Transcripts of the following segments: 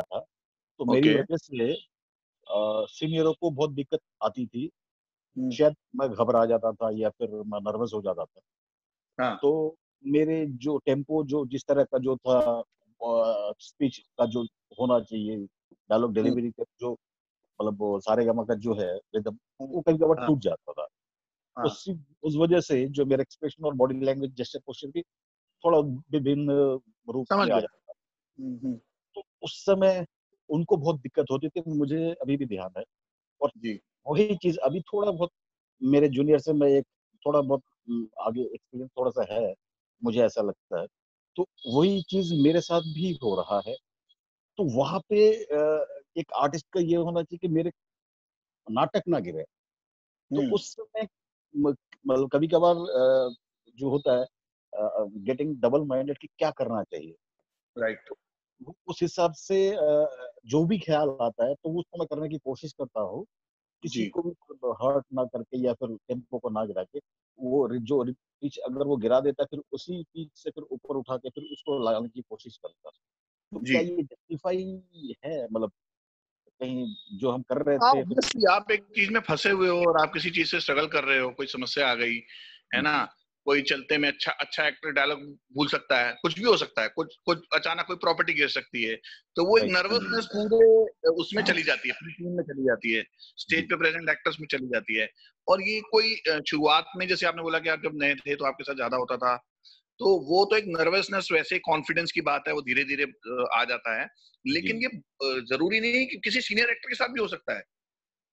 था, तो मेरी ओके। वजह से सीनियरों को बहुत दिक्कत आती थी। हुँ। शायद मैं घबरा जाता था या फिर मैं नर्वस हो जाता था। हाँ। तो मेरे जो टेम्पो जो जिस तरह का जो था स्पीच का जो होना चाहिए, डायलॉग हुँ, डिलीवरी का जो मतलब वो सारेगामा का जो है रिदम, हुँ। वो कभी-कभार हाँ, टूट जाता था। हाँ। उसी उस वजह से जो मेरा एक्सप्रेशन और बॉडी लैंग्वेज जेस्चर पोस्चर भी थोड़ा विभिन्न रूप समझ में आ गया। जाता था। हुँ, हुँ। तो उस समय उनको बहुत दिक्कत होती थी, मुझे अभी भी ध्यान है। और जी, वही चीज़ अभी थोड़ा बहुत मेरे जूनियर से मैं एक थोड़ा बहुत आगे एक्सपीरियंस थोड़ा-सा है, मुझे ऐसा लगता है। तो वही चीज़ मेरे साथ भी हो रहा है। तो वहाँ पे एक आर्टिस्ट का ये होना चाहिए कि मेरे नाटक ना गिरे। तो हुँ, उस समय म मतलब कभी-कभार जो होता है गेटिंग डबल माइंडेड कि क्या करना चाहिए। राइट। वो उस हिसाब से जो भी ख़्याल आता है तो वो उसको मैं करने की कोशिश करता हूँ। किसी जी, को भी हर्ट ना करके या फिर टेम्पो को ना गिरा के, वो पिच अगर वो गिरा देता है फिर उसी पिच से फिर ऊपर उठा के फिर उसको लगाने की कोशिश करता। तो क्या जी। ये जस्टिफाई है मतलब कहीं जो हम कर रहे हाँ, थे फिर ऑब्वियसली आप एक चीज़ में फँसे हुए हो और आप किसी चीज़ से स्ट्रगल कर रहे हो, कोई समस्या आ गई, है हुँ, ना? कोई चलते में अच्छा एक्टर डायलॉग भूल सकता है, कुछ भी हो सकता है, कुछ कुछ अचानक कोई प्रॉपर्टी गिर सकती है, तो वो एक राइट, नर्वसनेस पूरे उसमें चली जाती है, पूरी टीम में चली जाती है, स्टेज जी, पे प्रेज़ेंट एक्टर्स में चली जाती है। और ये कोई शुरुआत में जैसे आपने बोला कि आप जब नए थे तो आपके साथ ज़्यादा होता था, तो वो तो एक नर्वसनेस वैसे कॉन्फिडेंस की बात है, वो धीरे-धीरे आ जाता है। लेकिन जी, ये ज़रूरी नहीं है कि किसी सीनियर एक्टर के साथ भी हो सकता है।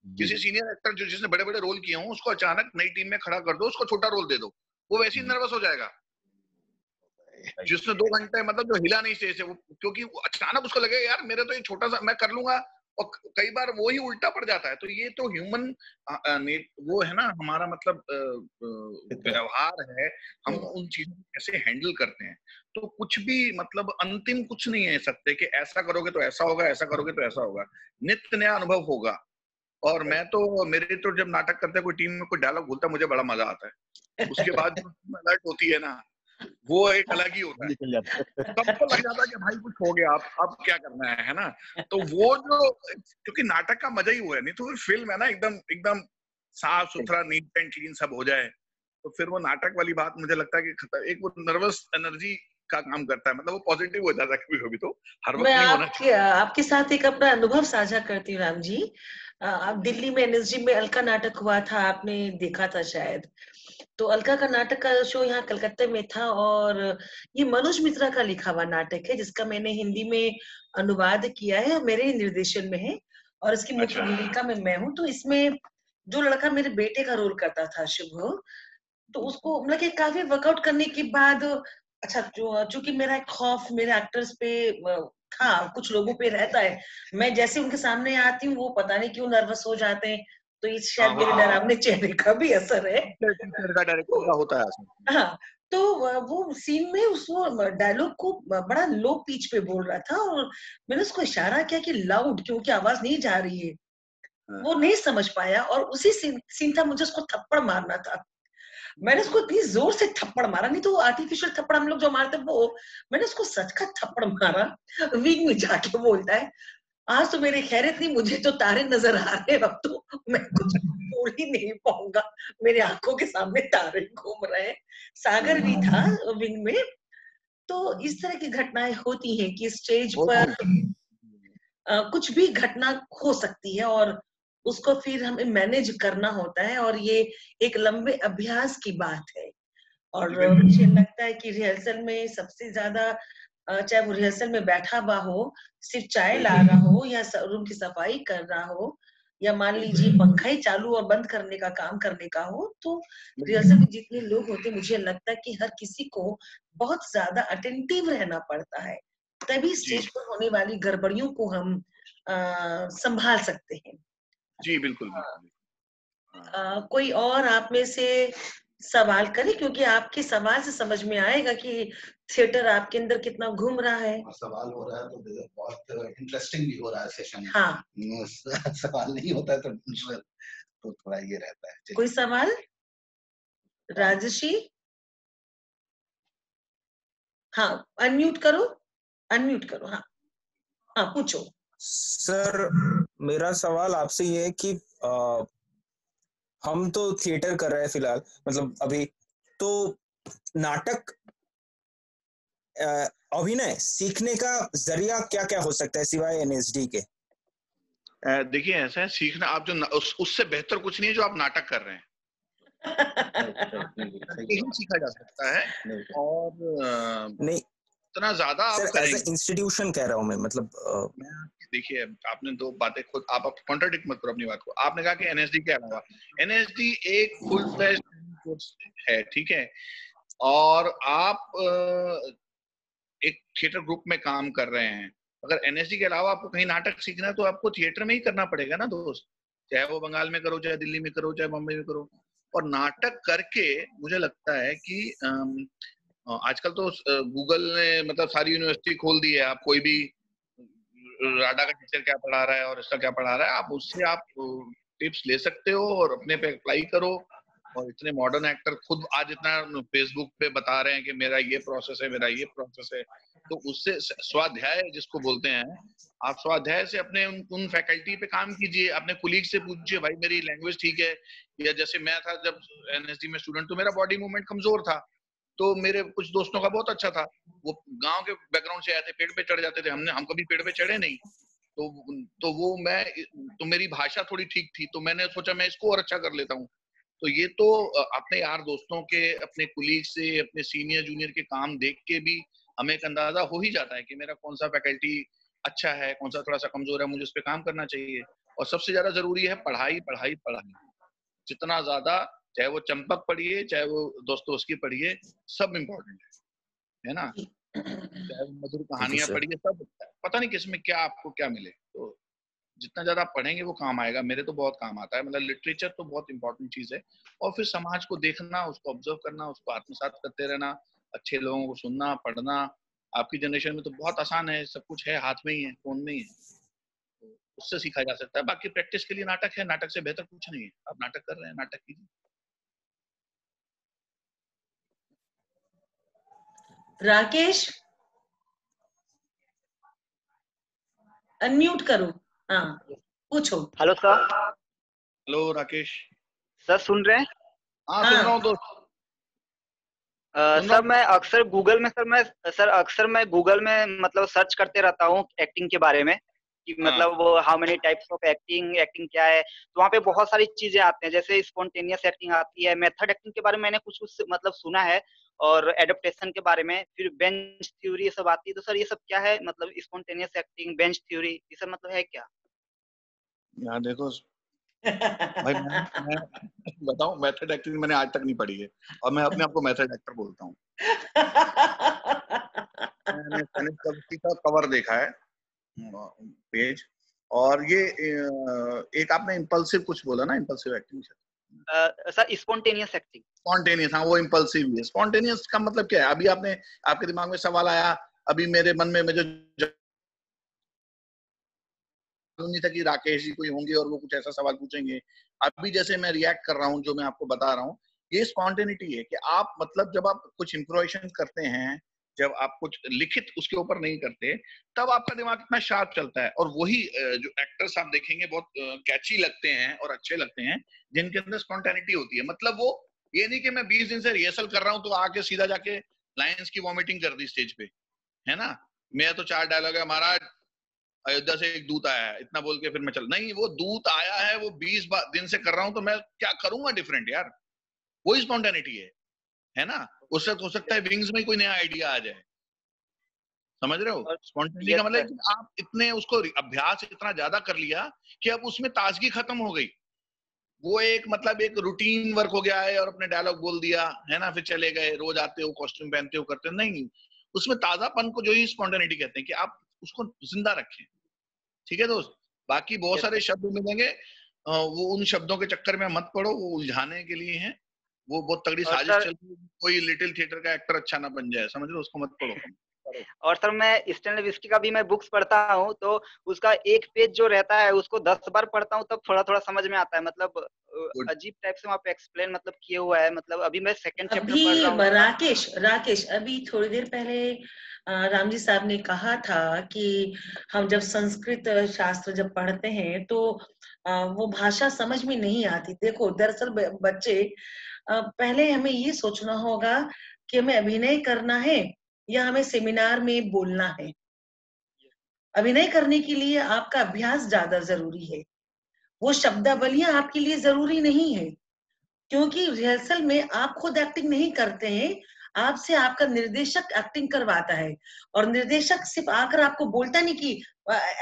जी, किसी सीनियर एक्टर जो जिसने बड़े-बड़े रोल किए हों, उसको अचानक नई टीम में खड़ा कर दो, उसको छोटा रोल दे दो। वो वैसे ही जी, नर्वस हो जाएगा। राइट, जिसने 2 घंटे मतलब जो हिला नहीं स्टेज से वो क्योंकि वो अचानक उसको लगेगा यार मेरा तो ये छोटा-सा मैं कर लूँगा और कई बार वो ही उल्टा पड़ जाता है। तो ये तो ह्यूमन अ अ, ने वो है ना हमारा मतलब फितरत, व्यवहार है, हम व्यवहार, उन चीज़ों को कैसे हैंडल करते हैं। तो कुछ भी मतलब अंतिम कुछ नहीं है सकते कि ऐसा करोगे तो ऐसा होगा, ऐसा करोगे तो ऐसा होगा। नित्य नया अनुभव होगा। और राइट, मैं तो मेरे तो जब नाटक करते हैं कोई टीम में कोई डायलॉग बोलता है मुझे बड़ा मज़ा आता है। उसके बाद जो टीम अलर्ट होती है ना, वो एक अलग ही होता है। निकल जाता है। सबको लग जाता है कि भाई कुछ हो गया अब क्या करना है ना? तो वो जो क्योंकि नाटक का मज़ा ही वो है, नहीं तो फिर फ़िल्म है ना एकदम एकदम साफ-सुथरा नीट एंड क्लीन सब हो जाए, तो फिर वो नाटक वाली बात मुझे लगता है कि एक वो नर्वस एनर्जी का काम करता है, मतलब वो पॉज़िटिव हो जाता है कभी-कभी तो, हर मैं वक़्त नहीं होना चाहिए। आपके साथ एक अपना अनुभव साझा करती हूँ राम जी। आप दिल्ली में एनएसजी में अलका नाटक हुआ था, आपने देखा था शायद। तो अलका का नाटक का शो यहाँ कलकत्ते में था और ये मनोज मित्रा का लिखा हुआ नाटक है जिसका मैंने हिंदी में अनुवाद किया है और मेरे ही निर्देशन में है और इसकी मुख्य अच्छा, भूमिका में मैं हूँ। तो इसमें जो लड़का मेरे बेटे का रोल करता था शुभ, तो उसको मतलब कि काफ़ी वर्कआउट करने के बाद अच्छा जो चूँकि मेरा एक खौफ मेरे एक्टर्स पे था, कुछ लोगों पे रहता है। मैं जैसे उनके सामने आती हूँ, वो पता नहीं क्यों नर्वस हो जाते हैं। तो ये हाँ, शायद मेरे होता है। डरावने चेहरे का भी असर है। टीचर का, डायरेक्टर का तो होता है असर। हाँ, तो वो सीन में उसको डायलॉग को बड़ा लो पिच पे बोल रहा था और मैंने उसको इशारा किया कि लाउड क्योंकि आवाज़ नहीं जा रही है। हाँ, वो नहीं समझ पाया और उसी सीन सीन था मुझे उसको थप्पड़ मारना था। मैंने उसको इतनी ज़ोर से थप्पड़ मारा, नहीं तो वो आर्टिफ़िशियल थप्पड़ हम लोग जो मारते हैं वो, मैंने उसको सच का थप्पड़ मारा, विंग में जाके बोलता है, "आज तो मेरी खैरियत नहीं, मुझे तो तारे नज़र आ रहे हैं, अब तो मैं कुछ बोल ही नहीं पाऊँगा, मेरी आँखों के सामने तारे घूम रहे हैं।" सागर भी हाँ, था विंग में, तो इस तरह की घटनाएँ होती हैं कि स्टेज होती पर है। कुछ भी घटना हो सकती है और उसको फिर हमें मैनेज करना होता है और ये एक लंबे अभ्यास की बात है। और बिल्कुल, मुझे लगता है कि रिहर्सल में सबसे ज़्यादा चाहे वो रिहर्सल में बैठा हुआ हो, सिर्फ़ चाय ला बिल्कुल, रहा हो या रूम की सफाई कर रहा हो या मान लीजिए पंखा ही चालू और बंद करने का काम करने का हो, तो बिल्कुल। रिहर्सल में जितने लोग होते हैं मुझे लगता है कि हर किसी को बहुत ज़्यादा अटेंटिव रहना पड़ता है। तभी जी, स्टेज पर होने वाली गड़बड़ियों को हम सँभाल सकते हैं। जी, बिल्कुल, बिल्कुल, बिल्कुल। हाँ, कोई और आप में से सवाल करे क्योंकि आपके सवाल से समझ में आएगा कि थिएटर आपके अंदर कितना घूम रहा है। और सवाल हो रहा है तो बहुत इंटरेस्टिंग भी हो रहा है सेशन। हाँ, सवाल नहीं होता है तो थोड़ा ये रहता है। कोई चलिए। सवाल? राजश्री? हाँ, अनम्यूट करो, हाँ। हाँ पूछो। सर मेरा सवाल आपसे ये है कि हम तो थिएटर कर रहे हैं फिलहाल, मतलब अभी तो नाटक अभिनय सीखने का जरिया क्या क्या हो सकता है सिवाय एनएसडी के? देखिए ऐसा है, सीखना आप जो उससे बेहतर कुछ नहीं है जो आप नाटक कर रहे हैं, यही सीखा जा सकता है। और नहीं इतना ज्यादा आप सर, करेंगे। एज इंस्टीट्यूशन कह रहा हूँ मैं, मतलब देखिए आपने दो बातें खुद, आप कॉन्ट्राडिक्ट मत करो अपनी बात को। आपने कहा कि एनएसडी के अलावा, एनएसडी एक फुल फ्लेज्ड कोर्स है, ठीक है, और आप एक थिएटर ग्रुप में काम कर रहे हैं। अगर एनएसडी के अलावा आपको कहीं नाटक सीखना है तो आपको थिएटर में ही करना पड़ेगा ना दोस्त, चाहे वो बंगाल में करो, चाहे दिल्ली में करो, चाहे बम्बई में करो। और नाटक करके मुझे लगता है कि आजकल तो गूगल ने मतलब सारी यूनिवर्सिटी खोल दी है। आप कोई भी राडा का टीचर क्या पढ़ा रहा है और इसका क्या पढ़ा रहा है, आप उससे आप टिप्स ले सकते हो और अपने पे अप्लाई करो। और इतने मॉडर्न एक्टर खुद आज इतना फेसबुक पे बता रहे हैं कि मेरा ये प्रोसेस है, मेरा ये प्रोसेस है। तो उससे स्वाध्याय जिसको बोलते हैं, आप स्वाध्याय से अपने उन फैकल्टी पे काम कीजिए, अपने कुलीग से पूछिए भाई मेरी लैंग्वेज ठीक है। या जैसे मैं था जब एनएसडी में स्टूडेंट, तो मेरा बॉडी मूवमेंट कमजोर था, तो मेरे कुछ दोस्तों का बहुत अच्छा था। वो गांव के बैकग्राउंड से आए थे, पेड़ पे चढ़ जाते थे, हम कभी पेड़ पे चढ़े नहीं। तो वो मैं, तो मेरी भाषा थोड़ी ठीक थी, तो मैंने सोचा मैं इसको और अच्छा कर लेता हूँ। तो ये तो अपने यार दोस्तों के, अपने कुलीग से, अपने सीनियर जूनियर के काम देख के भी हमें एक अंदाजा हो ही जाता है कि मेरा कौन सा फैकल्टी अच्छा है, कौन सा थोड़ा सा कमजोर है, मुझे उस पर काम करना चाहिए। और सबसे ज्यादा जरूरी है पढ़ाई, पढ़ाई, पढ़ाई। जितना ज्यादा, चाहे वो चंपक पढ़िए, चाहे वो दोस्तोवस्की पढ़िए, सब इम्पोर्टेंट है ना, चाहे वो मधुर कहानियां पढ़िए, सब पता नहीं किसमें क्या आपको क्या मिले। तो जितना ज्यादा आप पढ़ेंगे वो काम आएगा। मेरे तो बहुत काम आता है, मतलब लिटरेचर तो बहुत इंपॉर्टेंट चीज है। और फिर समाज को देखना, उसको ऑब्जर्व करना, उसको आत्मसात करते रहना, अच्छे लोगों को सुनना, पढ़ना। आपकी जनरेशन में तो बहुत आसान है, सब कुछ है, हाथ में ही है, फोन में ही है, तो उससे सीखा जा सकता है। बाकी प्रैक्टिस के लिए नाटक है, नाटक से बेहतर कुछ नहीं है। आप नाटक कर रहे हैं, नाटक कीजिए। राकेश अनम्यूट करो। हाँ पूछो। Hello sir. Hello Rakesh. Sir सुन रहे हैं? हाँ सुन रहा हूँ दोस्त। सर मैं अक्सर गूगल में गूगल में मतलब सर्च करते रहता हूँ एक्टिंग के बारे में, कि मतलब वो how many types of acting क्या है। तो वहाँ पे बहुत सारी चीजें आती हैं, जैसे स्पॉन्टेनियस एक्टिंग आती है, मेथड एक्टिंग के बारे में मैंने कुछ मतलब सुना है, और एडेप्टेशन के बारे में, फिर बेंच थ्योरी ये सब आती है। तो सर ये सब क्या है, मतलब स्पॉन्टेनियस एक्टिंग, बेंच थ्योरी, ये सब मतलब है क्या? यार देखो भाई, मैं बताऊं, मेथड एक्टिंग मैंने आज तक नहीं पढ़ी है, और मैं अपने आप को मेथड एक्टर बोलता हूँ। मैंने स्टैनिस्लॉवस्की का कवर देखा है, पेज, और ये एक आपने इम्पल्सिव कुछ बोला ना, impulsive acting. Sir spontaneous acting. Spontaneous, हाँ वो इम्पल्सिव है। स्पॉन्टेनियस का मतलब क्या है? अभी आपके दिमाग में सवाल आया, अभी मेरे मन में मुझे नहीं था कि राकेश जी कोई होंगे और वो कुछ ऐसा सवाल पूछेंगे। अभी जैसे मैं रिएक्ट कर रहा हूँ, जो मैं आपको बता रहा हूँ, ये स्पॉन्टेनिटी है कि आप मतलब जब आप कुछ इम्प्रोवाइजेशन करते हैं, जब आप कुछ लिखित उसके ऊपर नहीं करते, तब आपका दिमाग इतना शार्प चलता है। और वही जो एक्टर्स आप देखेंगे बहुत कैची लगते हैं और अच्छे लगते हैं, जिनके अंदर स्पॉन्टेनिटी होती है। मतलब वो ये नहीं कि मैं 20 दिन से रिहर्सल कर रहा हूँ तो आके सीधा जाके लाइंस की वॉमिटिंग कर दी स्टेज पे, है ना, मैं तो 4 डायलॉग है, महाराज अयोध्या से एक दूत आया है, इतना बोल के फिर मैं चल, नहीं, वो दूत आया है, वो 20 दिन से कर रहा हूं, तो मैं क्या करूंगा डिफरेंट यार। वही स्पॉन्टेनिटी है ना। उससे हो सकता है विंग्स में कोई नया आइडिया आ जाए, समझ रहे हो। स्पॉन्टेनिटी का मतलब कि आप इतने उसको अभ्यास इतना ज्यादा कर लिया कि अब उसमें ताजगी खत्म हो गई। वो एक मतलब एक रूटीन वर्क हो गया है, और अपने डायलॉग बोल दिया है ना, फिर चले गए, रोज आते हो, कॉस्ट्यूम पहनते हो, करते हो, नहीं, उसमें ताजापन को जो ही स्पॉन्टेनिटी कहते हैं, कि आप उसको जिंदा रखें। ठीक है दोस्त, बाकी बहुत सारे शब्द मिलेंगे, वो उन शब्दों के चक्कर में मत पड़ो, वो उलझाने के लिए हैं। वो बहुत तगड़ी साजिश चल रही है, कोई लिटिल थिएटर का एक्टर अच्छा ना बन जाए, समझ लो, उसको मत पड़ो। और सर मैं स्टैनलेविस्की का भी मैं बुक्स पढ़ता हूँ, तो उसका एक पेज जो रहता है उसको 10 बार पढ़ता हूँ तब थोड़ा थोड़ा समझ में आता है। मतलब अजीब टाइप से वहाँ पे एक्सप्लेन मतलब किए हुआ है। मतलब अभी मैं सेकंड चैप्टर पढ़ रहा हूँ। राकेश अभी थोड़ी देर पहले रामजी साहब ने कहा था कि हम जब संस्कृत शास्त्र जब पढ़ते हैं तो वो भाषा समझ में नहीं आती। देखो दरअसल बच्चे पहले हमें ये सोचना होगा कि हमें अभिनय करना है या हमें सेमिनार में बोलना है। अभिनय करने के लिए आपका अभ्यास ज्यादा जरूरी है, वो शब्दावलियां आपके लिए जरूरी नहीं है, क्योंकि रिहर्सल में आप खुद एक्टिंग नहीं करते हैं, आपसे आपका निर्देशक एक्टिंग करवाता है। और निर्देशक सिर्फ आकर आपको बोलता नहीं कि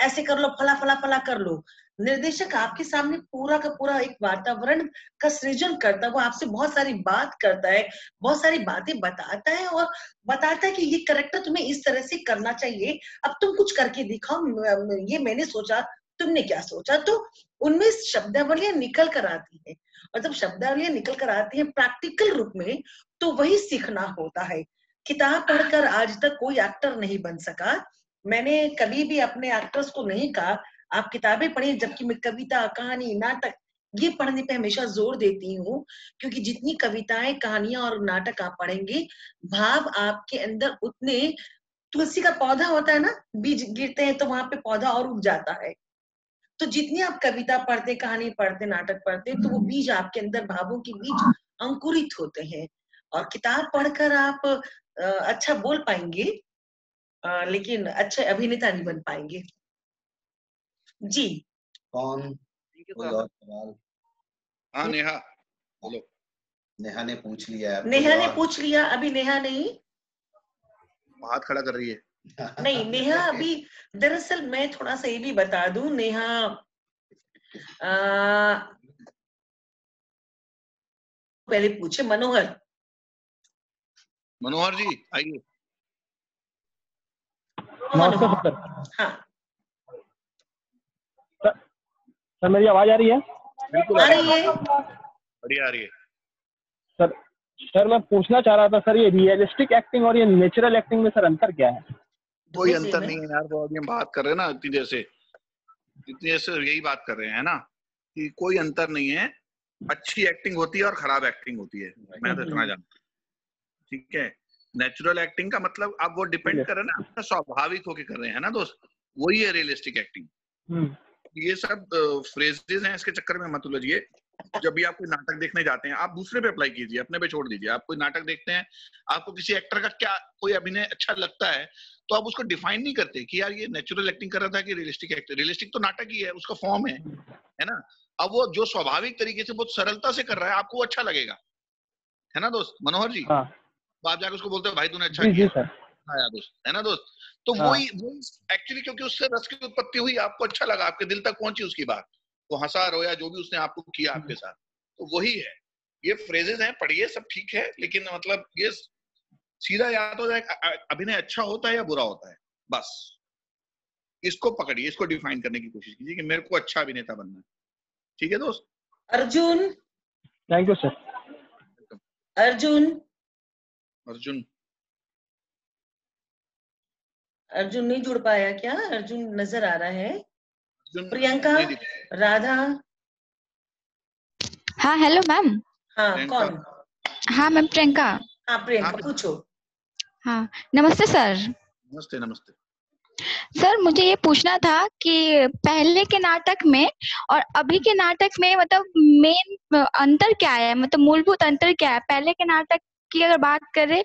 ऐसे कर लो, फला फला फला कर लो। निर्देशक आपके सामने पूरा का पूरा एक वातावरण का सृजन करता है, वो आपसे बहुत सारी बात करता है, बहुत सारी बातें बताता है और बताता है कि ये कैरेक्टर तुम्हें इस तरह से करना चाहिए, अब तुम कुछ करके दिखाओ, ये मैंने सोचा, तुमने क्या सोचा। तो उनमें शब्दावलियां निकल कर आती है, और जब शब्दावलियां निकल कर आती हैं प्रैक्टिकल रूप में, तो वही सीखना होता है। किताब पढ़कर आज तक कोई एक्टर नहीं बन सका। मैंने कभी भी अपने एक्टर्स को नहीं कहा आप किताबें पढ़िए, जबकि मैं कविता, कहानी, नाटक ये पढ़ने पे हमेशा जोर देती हूँ, क्योंकि जितनी कविताएं, कहानियां और नाटक आप पढ़ेंगे, भाव आपके अंदर उतने, तुलसी का पौधा होता है ना, बीज गिरते हैं तो वहां पे पौधा और उग जाता है। तो जितनी आप कविता पढ़ते, कहानी पढ़ते, नाटक पढ़ते, तो वो बीज आपके अंदर, भावों के बीज अंकुरित होते हैं। और किताब पढ़कर आप अच्छा बोल पाएंगे, लेकिन अच्छे अभिनेता नहीं बन पाएंगे। जी कौन, कोई और सवाल? हाँ नेहा बोलो। नेहा ने पूछ लिया है। नेहा ने पूछ लिया, अभी नेहा नहीं, हाथ खड़ा कर रही है। नहीं नेहा अभी, दरअसल मैं थोड़ा सा ये भी बता दूं, नेहा पहले पूछे। मनोहर जी आइए। मनोहर, हाँ सर मेरी आवाज आ रही है? बिल्कुल आ रही है। बढ़िया आ रही है सर मैं पूछना चाह रहा था सर, ये रियलिस्टिक एक्टिंग और ये नेचुरल एक्टिंग में सर अंतर क्या है? कोई अंतर नहीं है यार, वो अभी हम बात कर रहे हैं ना इतनी देर से यही बात कर रहे हैं ना कि कोई अंतर नहीं है। अच्छी एक्टिंग होती है और खराब एक्टिंग होती है, मैं तो इतना जानता हूँ। ठीक है, नेचुरल एक्टिंग का मतलब अब वो डिपेंड कर रहा है ना, स्वाभाविक होके कर रहे हैं ना दोस्त, वही है रियलिस्टिक एक्टिंग। ये सब फ्रेजेस हैं, इसके चक्कर में मत उलझिए। जब भी आप कोई नाटक देखने जाते हैं, आप दूसरे पे अप्लाई कीजिए, अपने पे छोड़ दीजिए। आप कोई नाटक देखते हैं, आपको किसी एक्टर का क्या कोई अभिनय अच्छा लगता है, तो आप उसको डिफाइन नहीं करते कि यार ये नेचुरल एक्टिंग कर रहा था कि रियलिस्टिक एक्टिंग। रियलिस्टिक तो नाटक ही है, उसका फॉर्म है ना। अब वो जो स्वाभाविक तरीके से बहुत सरलता से कर रहा है, आपको वो अच्छा लगेगा, है ना दोस्त मनोहर जी। आप जाकर उसको बोलते हो भाई तूने अच्छा किया, हाँ दोस्त, है ना दोस्त। तो वही एक्चुअली, क्योंकि उससे रस की उत्पत्ति हुई, आपको अच्छा लगा, आपके दिल तक पहुंची उसकी बात, वो हंसा रोया जो भी उसने आपको किया आपके साथ, तो वही है। ये फ्रेजेस हैं, पढ़िए, सब ठीक है, लेकिन मतलब ये सीधा या तो अभिनय अच्छा होता है या बुरा होता है, बस इसको पकड़िए, इसको डिफाइन करने की कोशिश कीजिए कि मेरे को अच्छा अभिनेता बनना है। ठीक है दोस्त। Arjun, thank you sir. Arjun Arjun Arjun नहीं जुड़ पाया क्या? अर्जुन नजर आ रहा है। प्रियंका, राधा। हाँ हेलो मैम। हाँ कौन? हाँ मैम प्रियंका। हाँ प्रियंका पूछो। हाँ नमस्ते सर। नमस्ते नमस्ते। सर मुझे ये पूछना था कि पहले के नाटक में और अभी के नाटक में मतलब मेन अंतर क्या है, मतलब मूलभूत अंतर क्या है? पहले के नाटक की अगर बात करें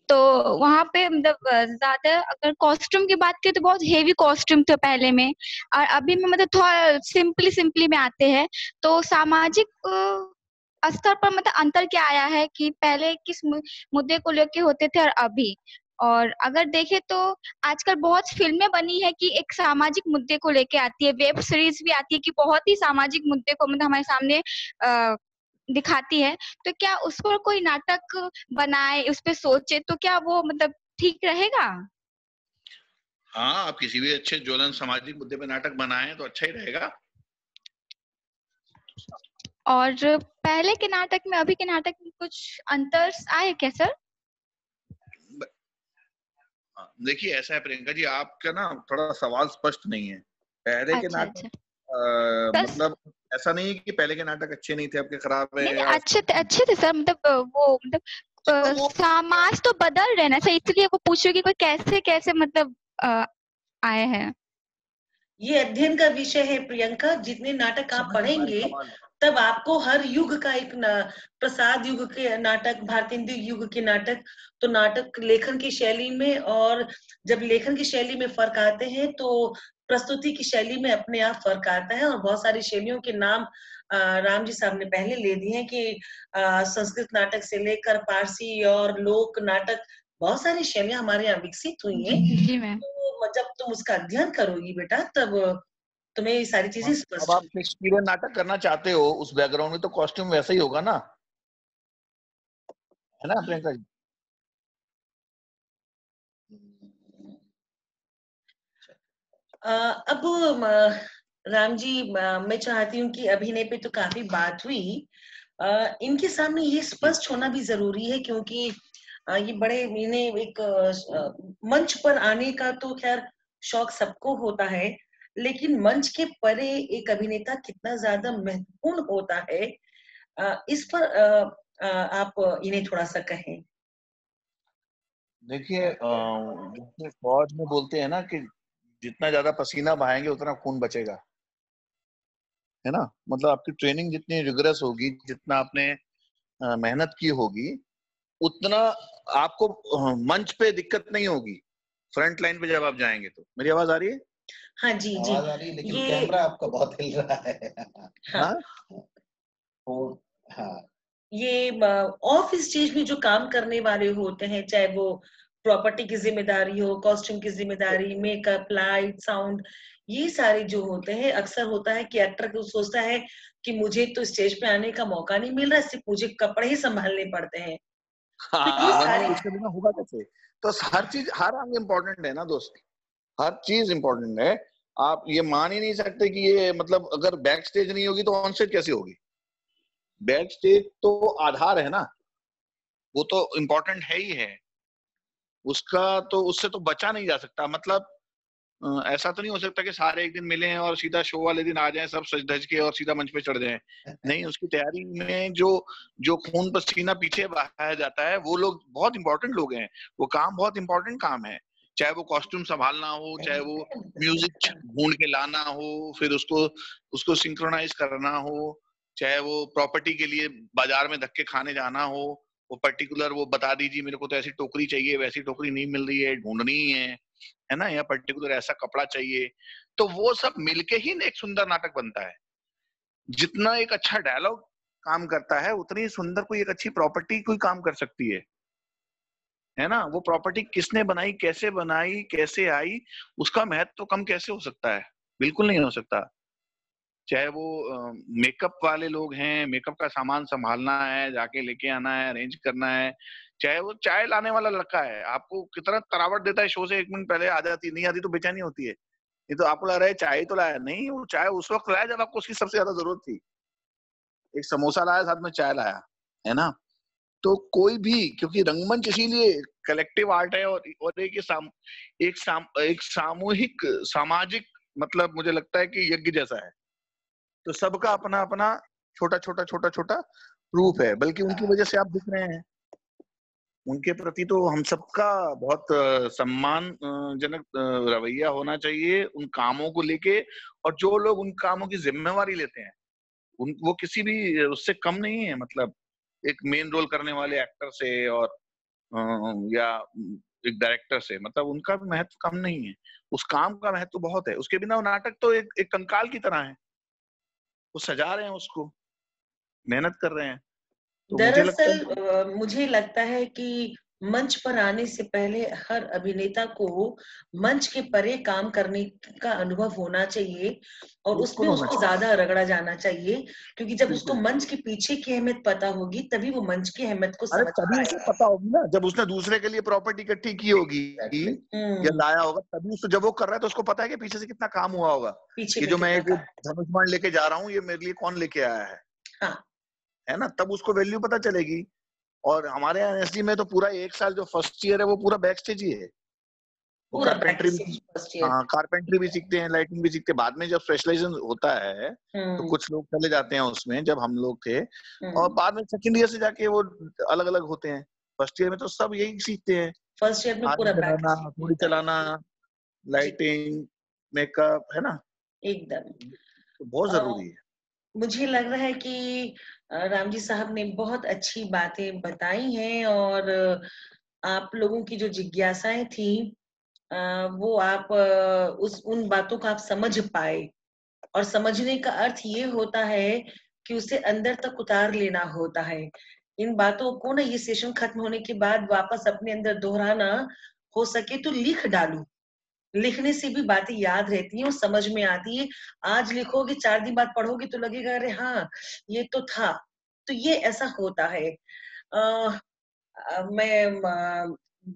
तो वहाँ पे मतलब ज्यादा, अगर कॉस्ट्यूम की बात करें तो बहुत हेवी कॉस्ट्यूम थे पहले में, और अभी में मतलब थोड़ा सिंपली में आते हैं। तो सामाजिक स्तर पर मतलब अंतर क्या आया है कि पहले किस मुद्दे को लेके होते थे और अभी? और अगर देखें तो आजकल बहुत फिल्में बनी है कि एक सामाजिक मुद्दे को लेके आती है, वेब सीरीज भी आती है कि बहुत ही सामाजिक मुद्दे को मतलब हमारे सामने दिखाती है। तो क्या उस पर कोई नाटक बनाए, उस पर सोचे तो क्या वो मतलब ठीक रहेगा? हाँ, आप किसी भी अच्छे ज्वलन सामाजिक मुद्दे पे नाटक बनाए तो अच्छा ही रहेगा। और पहले के नाटक में अभी के नाटक में कुछ अंतर आए क्या सर? देखिए ऐसा है प्रियंका जी, आपका ना थोड़ा सवाल स्पष्ट नहीं है। पहले के अच्छा नाटक अच्छा। सर मतलब ऐसा नहीं है कि पहले के नाटक अच्छे नहीं थे, आपके खराब है नहीं नहीं, या अच्छे थे सर, मतलब वो मतलब तो वो समाज तो बदल रहे ना सर, इसलिए वो पूछ रही कि कोई कैसे कैसे मतलब आए हैं। ये अध्ययन का विषय है प्रियंका। जितने नाटक आप समझ हमारे पढ़ेंगे सवाल तब आपको हर युग का एक प्रसाद युग के नाटक, भारतेंदु युग के नाटक, तो नाटक लेखन की शैली में, और जब लेखन की शैली में फर्क आते हैं तो प्रस्तुति की शैली में अपने आप फर्क आता है। और बहुत सारी शैलियों के नाम राम जी साहब ने पहले ले दिए हैं कि संस्कृत नाटक से लेकर पारसी और लोक नाटक, बहुत सारी शैलियां हमारे यहाँ विकसित हुई हैं। जी मैम। तो जब तुम उसका अध्ययन करोगी बेटा तब तुम्हें ये सारी चीजें अब स्पष्ट आप होंगी। शेक्सपियरियन नाटक करना चाहते हो उस बैकग्राउंड में, तो कॉस्ट्यूम वैसा ही होगा ना, है ना प्रियंका जी? अब राम जी, मैं चाहती हूँ कि अभिनय पे तो काफी बात हुई, इनके सामने ये स्पष्ट होना भी जरूरी है, क्योंकि ये बड़े इन्हें एक मंच पर आने का तो खैर शौक सबको होता है, लेकिन मंच के परे एक अभिनेता कितना ज्यादा महत्वपूर्ण होता है, इस पर आप इन्हें थोड़ा सा कहें। देखिए जैसे फौज में बोलते हैं ना कि जितना ज्यादा पसीना बहाएंगे उतना खून बचेगा, है ना। मतलब आपकी ट्रेनिंग जितनी रिगरस होगी, जितना आपने मेहनत की होगी, उतना आपको मंच पे दिक्कत नहीं होगी, फ्रंट लाइन पे जब आप जाएंगे तो। मेरी आवाज आ रही है? हाँ जी जी। आवाज आ रही है, लेकिन ये कैमरा आपका बहुत हिल रहा है। हाँ, और हाँ, ये ऑफ स्टेज में जो काम करने वाले होते हैं, चाहे वो प्रॉपर्टी की जिम्मेदारी हो, कॉस्ट्यूम की जिम्मेदारी, मेकअप, लाइट, साउंड, ये सारे जो होते हैं, अक्सर होता है कि एक्टर को सोचता है कि मुझे तो स्टेज पे आने का मौका नहीं मिल रहा, सिर्फ मुझे कपड़े ही संभालने पड़ते हैं। तो ये हाँ, वरना सारी उसके बिना होगा कैसे? तो हर चीज, हर अंग इम्पोर्टेंट है ना दोस्त, हर चीज इम्पोर्टेंट है। आप ये मान ही नहीं सकते कि ये मतलब अगर बैक स्टेज नहीं होगी तो ऑन स्टेज कैसे होगी? बैक स्टेज तो आधार है ना, वो तो इम्पोर्टेंट है ही है। उसका तो, उससे तो बचा नहीं जा सकता। मतलब ऐसा तो नहीं हो सकता कि सारे एक दिन मिले हैं और सीधा शो वाले दिन आ जाएं सब सज धज के और सीधा मंच पे चढ़ जाएं। नहीं, उसकी तैयारी में जो जो खून पसीना पीछे बहाया जाता है, वो लोग बहुत इंपॉर्टेंट लोग हैं। वो काम बहुत इंपॉर्टेंट काम है, चाहे वो कॉस्ट्यूम संभालना हो, चाहे वो म्यूजिक ढूंढ के लाना हो, फिर उसको उसको सिंक्रोनाइज करना हो, चाहे वो प्रॉपर्टी के लिए बाजार में धक्के खाने जाना हो, वो पर्टिकुलर वो बता दीजिए मेरे को तो ऐसी टोकरी चाहिए, वैसी टोकरी नहीं मिल रही है, ढूंढनी है ना, या पर्टिकुलर ऐसा कपड़ा चाहिए, तो वो सब मिलके ही एक सुंदर नाटक बनता है। जितना एक अच्छा डायलॉग काम करता है, उतनी सुंदर कोई एक अच्छी प्रॉपर्टी कोई काम कर सकती है ना। वो प्रॉपर्टी किसने बनाई, कैसे आई, उसका महत्व तो कम कैसे हो सकता है? बिल्कुल नहीं हो सकता। चाहे वो मेकअप वाले लोग हैं, मेकअप का सामान संभालना है, जाके लेके आना है, अरेंज करना है, चाहे वो चाय लाने वाला लड़का है, आपको कितना तरावट देता है, शो से 1 मिनट पहले आ जाती, नहीं आती तो बेचैनी होती है। ये तो आपको लग रहा है चाय ही तो लाया, नहीं, वो चाय उस वक्त लाया जब आपको उसकी सबसे ज्यादा जरूरत थी। एक समोसा लाया, साथ में चाय लाया, है ना। तो कोई भी, क्योंकि रंगमंच इसीलिए कलेक्टिव आर्ट है, और एक सामूहिक सामाजिक, मतलब मुझे लगता है कि यज्ञ जैसा है। तो सबका अपना अपना छोटा छोटा रूप है, बल्कि उनकी वजह से आप दिख रहे हैं। उनके प्रति तो हम सबका बहुत सम्मान जनक रवैया होना चाहिए उन कामों को लेके। और जो लोग उन कामों की जिम्मेवारी लेते हैं, उन वो किसी भी उससे कम नहीं है। मतलब एक मेन रोल करने वाले एक्टर से और या एक डायरेक्टर से, मतलब उनका भी महत्व कम नहीं है। उस काम का महत्व बहुत है। उसके बिना वो नाटक तो एक कंकाल की तरह है। वो सजा रहे हैं उसको, मेहनत कर रहे हैं। तो मुझे लगता दरअसल है मुझे लगता है कि मंच पर आने से पहले हर अभिनेता को मंच के परे काम करने का अनुभव होना चाहिए, और उसमें बिल्कुल होना उसको चाहिए, ज्यादा रगड़ा जाना चाहिए, क्योंकि जब उसको बिल्कुल। मंच के पीछे की अहमियत पता होगी तभी वो मंच की अहमियत को अरे समझ तभी उसे पाएगा। पता होगी ना, जब उसने दूसरे के लिए प्रॉपर्टी इकट्ठी की होगी एग्जैक्टली। या हम्म, लाया होगा, तभी उसको, जब वो कर रहा है तो उसको पता है कि पीछे से कितना काम हुआ होगा। पीछे ये में जो मैं कितना एक काम। धनुष बाण लेके जा रहा हूँ, ये मेरे लिए कौन लेके आया हाँ, है ना। तब उसको वैल्यू पता चलेगी। और हमारे यहाँ एनएसडी में तो पूरा 1 साल जो फर्स्ट ईयर है वो पूरा बैक स्टेज ही है। वो पूरा कारपेंटरी practice first year। हाँ, कारपेंटरी भी सीखते हैं, लाइटिंग भी सीखते हैं। बाद में जब स्पेशलाइजेशन होता है तो कुछ लोग चले जाते हैं उसमें, जब हम लोग थे, और बाद में सेकंड ईयर से जाके वो अलग अलग होते हैं। फर्स्ट ईयर में तो सब यही सीखते हैं, फर्स्ट ईयर में आग पूरा जलाना, practice थोड़ी चलाना, लाइटिंग, मेकअप, है ना, एकदम। तो बहुत जरूरी है। मुझे लग रहा है कि रामजी साहब ने बहुत अच्छी बातें बताई हैं, और आप लोगों की जो जिज्ञासाएं थी वो आप उन बातों को आप समझ पाए, और समझने का अर्थ ये होता है कि उसे अंदर तक उतार लेना होता है। इन बातों को ना ये सेशन खत्म होने के बाद वापस अपने अंदर दोहराना, हो सके तो लिख डालो। लिखने से भी बातें याद रहती हैं और समझ में आती है। आज लिखोगे, 4 दिन बाद पढ़ोगे तो लगेगा अरे हाँ ये तो था। तो ये ऐसा होता है।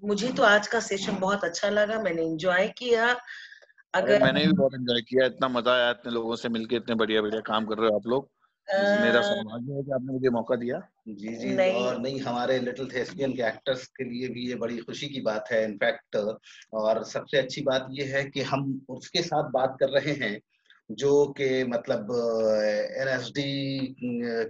मुझे तो आज का सेशन बहुत अच्छा लगा, मैंने एंजॉय किया। अरे अगर मैंने भी बहुत एंजॉय किया, इतना मजा आया इतने लोगों से मिलके, इतने बढ़िया बढ़िया काम कर रहे हो आप लोग। मेरा सौभाग्य है कि आपने मुझे मौका दिया। जी जी, नहीं। और नहीं, हमारे लिटिल थेस्पियन के एक्टर्स के लिए भी ये बड़ी खुशी की बात है इनफैक्ट। और सबसे अच्छी बात ये है कि हम उसके साथ बात कर रहे हैं जो कि मतलब एनएसडी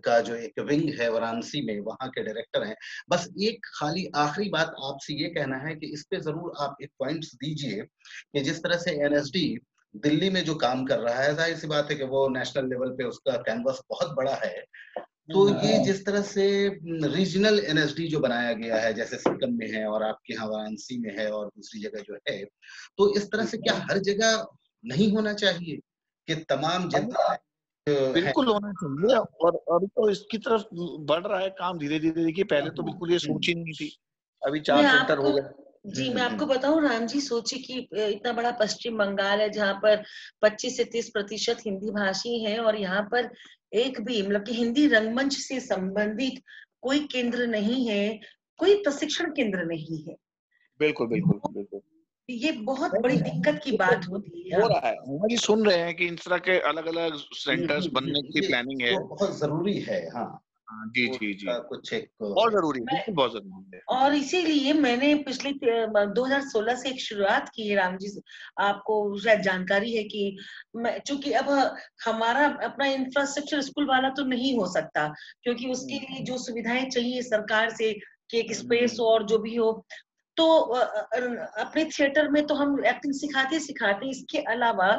का जो एक विंग है वाराणसी में, वहाँ के डायरेक्टर हैं। बस एक खाली आखिरी बात आपसे ये कहना है कि इस पे जरूर आप एक पॉइंट्स दीजिए कि जिस तरह से एनएसडी दिल्ली में जो काम कर रहा है, जाहिर सी बात है कि वो नेशनल लेवल पे उसका कैनवस बहुत बड़ा है। तो ये जिस तरह से रीजनल एनएसडी जो बनाया गया है, जैसे सिक्किम में है और आपके यहाँ वाराणसी में है और दूसरी जगह जो है, तो इस तरह से क्या हर जगह नहीं होना चाहिए कि तमाम जितना बिल्कुल होना चाहिए, और तो इसकी तरफ बढ़ रहा है काम धीरे धीरे। देखिए पहले तो बिल्कुल ये सोच ही नहीं थी, अभी 4 सेंटर हो गए। जी, मैं आपको बताऊं राम जी, सोचिए कि इतना बड़ा पश्चिम बंगाल है जहाँ पर 25 से 30% हिंदी भाषी हैं, और यहाँ पर एक भी मतलब कि हिंदी रंगमंच से संबंधित कोई केंद्र नहीं है, कोई प्रशिक्षण केंद्र नहीं है। बिल्कुल बिल्कुल बिल्कुल, ये बहुत बड़ी दिक्कत की बात होती है। हो रहा है, हम भी सुन रहे हैं कि इस तरह के अलग अलग सेंटर्स बनने की प्लानिंग है। तो बहुत जरूरी है। हाँ जी जी जी, कुछ एक बहुत जरूरी है, बिल्कुल बहुत जरूरी है। और इसीलिए मैंने पिछले 2016 से एक शुरुआत की है राम जी, आपको शायद जानकारी है कि चूंकि अब हमारा अपना इंफ्रास्ट्रक्चर स्कूल वाला तो नहीं हो सकता, क्योंकि उसके लिए जो सुविधाएं चाहिए सरकार से कि एक स्पेस और जो भी हो, तो अपने थिएटर में तो हम एक्टिंग सिखाते। इसके अलावा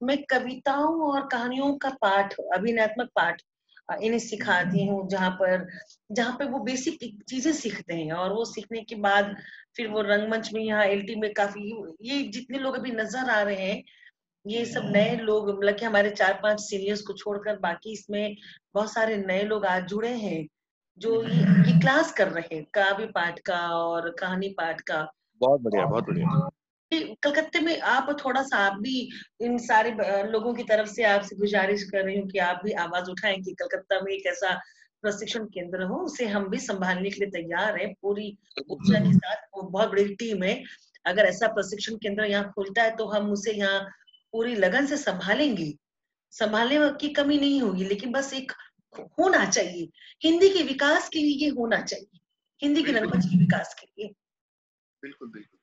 मैं कविताओं और कहानियों का पाठ, अभिनयात्मक पाठ इन्हें सिखाती हूँ, जहाँ पे वो बेसिक चीजें सीखते हैं, और वो सीखने के बाद फिर वो रंगमंच में, यहाँ एलटी में काफी, ये जितने लोग अभी नजर आ रहे हैं ये सब नए लोग, मतलब कि हमारे 4-5 सीनियर्स को छोड़कर बाकी इसमें बहुत सारे नए लोग आज जुड़े हैं जो ये क्लास कर रहे हैं, काव्य पाठ का और कहानी पाठ का। बहुत बढ़िया, बहुत बढ़िया। कलकत्ते में आप थोड़ा सा, आप भी इन सारे लोगों की तरफ से आपसे गुजारिश कर रही हूँ कि आप भी आवाज उठाएं कि कलकत्ता में एक ऐसा प्रशिक्षण केंद्र हो, उसे हम भी संभालने के लिए तैयार हैं पूरी ऊर्जा के साथ। वो बहुत बड़ी टीम है, अगर ऐसा प्रशिक्षण केंद्र यहाँ खुलता है तो हम उसे यहाँ पूरी लगन से संभालेंगे, संभालने की कमी नहीं होगी, लेकिन बस एक होना चाहिए, हिंदी के विकास के लिए ये होना चाहिए, हिंदी के रंगमंच के विकास के लिए। बिल्कुल बिल्कुल।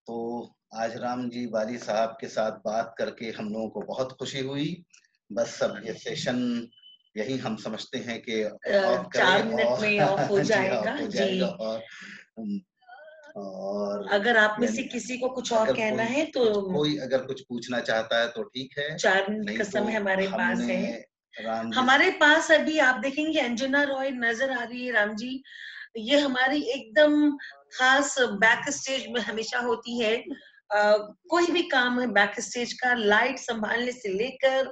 तो आज राम जी वाली साहब के साथ बात करके हम लोगों को बहुत खुशी हुई। बस अब ये सेशन यही हम समझते हैं कि 4 मिनट में ऑफ हो जाएगा। जी, और अगर आप में से किसी को कुछ और कहना है तो कोई अगर कुछ पूछना चाहता है तो ठीक है। 4 मिनट का समय हमारे पास है। हमारे पास अभी आप देखेंगे अंजना रॉय नजर आ रही है राम जी, ये हमारी एकदम खास बैक स्टेज में हमेशा होती है। कोई भी काम है बैक स्टेज का, लाइट संभालने से लेकर